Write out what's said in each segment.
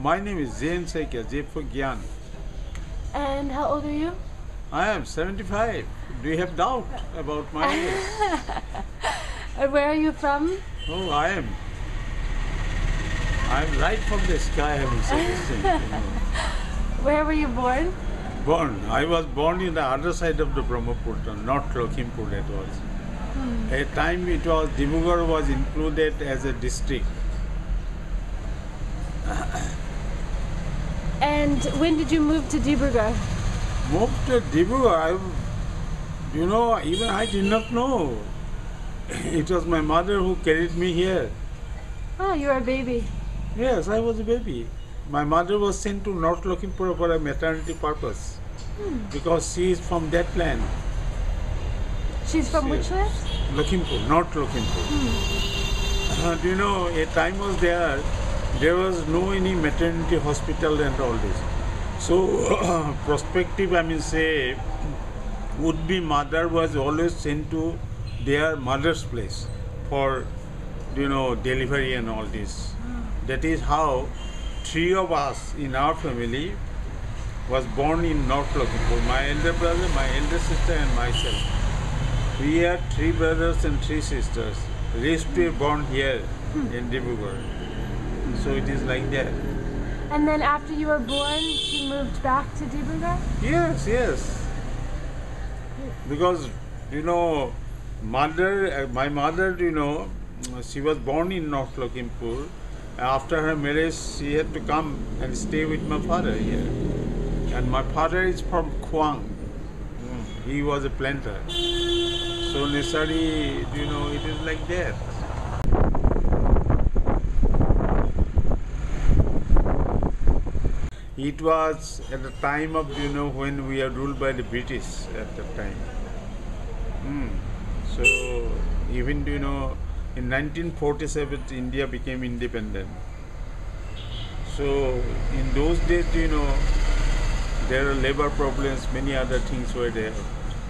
My name is Zain Saikia, J for Gyan. And how old are you? I am 75. Do you have doubt about my age? And where are you from? Oh, I'm right from the sky, I will say this thing. Where were you born? I was born in the other side of the Brahmaputra, not Lakhimpur it was. At a time it was, Dibrugarh was included as a district. And when did you move to Dibrugarh? Moved to Dibrugarh, even I did not know. It was my mother who carried me here. Oh, you were a baby. Yes, I was a baby. My mother was sent to North Lakhimpur for a maternity purpose because she is from that land. She's from which land? Lakhimpur, North Lakhimpur. A time was there was no any maternity hospital and all this. So, prospective, would-be mother was always sent to their mother's place for, delivery and all this. That is how 3 of us in our family was born in North Lakhimpur. My elder brother, my elder sister and myself. We had 3 brothers and 3 sisters. Rest were born here in Dibrugarh. So it is like that. And then after you were born, she moved back to Dibrugarh? Yes. Because, my mother, she was born in North Lakhimpur. After her marriage, she had to come and stay with my father here. And my father is from Khuang. He was a planter. So necessarily, it is like that. It was at the time of, when we are ruled by the British at that time. So even, in 1947, India became independent. So in those days, there are labor problems, many other things were there.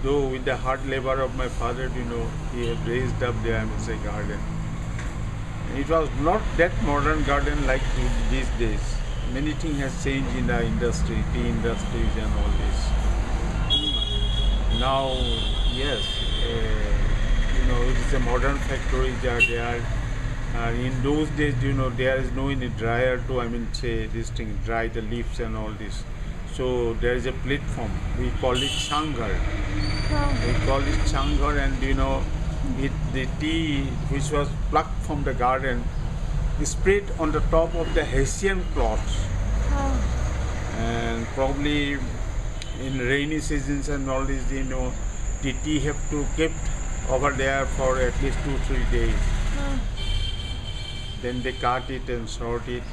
Though with the hard labor of my father, he had raised up the garden. It was not that modern garden like these days. Many things has changed in the industry, tea industries and all this. Now, yes, it is a modern factories are there. In those days, there is no any dryer to, dry the leaves and all this. So there is a platform. We call it changhar. We call it changhar, and the tea which was plucked from the garden is spread on the top of the Hessian cloths. And probably in rainy seasons and all this, the tea have to kept over there for at least 2-3 days. Then they cut it and sort it.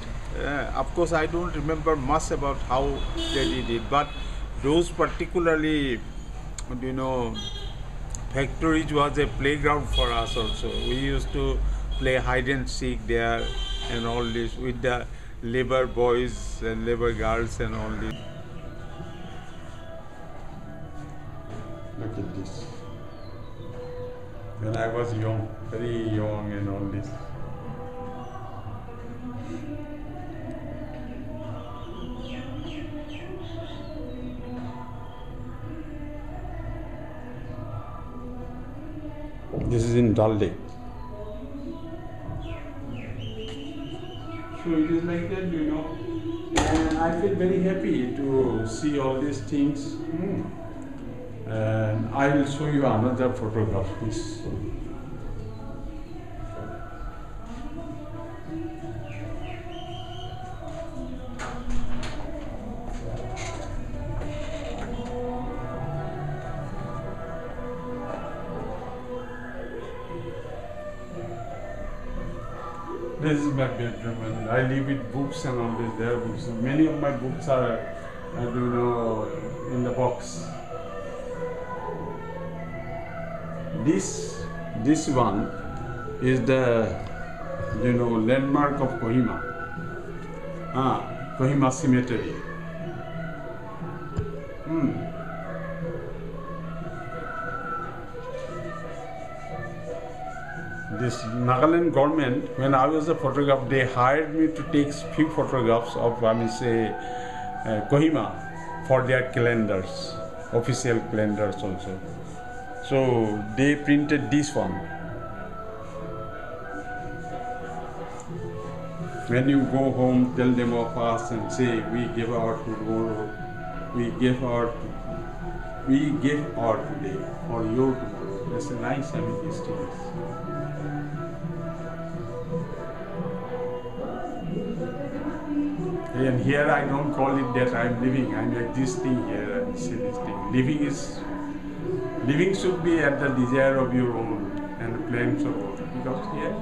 Of course, I don't remember much about how they did it, but those particularly, factories was a playground for us also. We used to play hide and seek there and all this with the labor boys and labor girls and all this. Look at this. When I was young, very young and all this. This is in Dal Lake. So it is like that, and I feel very happy to see all these things. And I will show you another photograph, please. This is my bedroom, and I live with books and all this. There are books. Many of my books are, in the box. This one is the, landmark of Kohima. Kohima Cemetery. this Nagaland government, when I was a photographer, they hired me to take few photographs of, I mean, say, Kohima for their calendars, official calendars also. So they printed this one. When you go home, tell them of us and say, we give our tomorrow, we give our today for your tomorrow. That's a nice, I mean, these things. And here I don't call it that I'm living, I'm existing here and say this thing. Living should be at the desire of your own and plans of own. Because here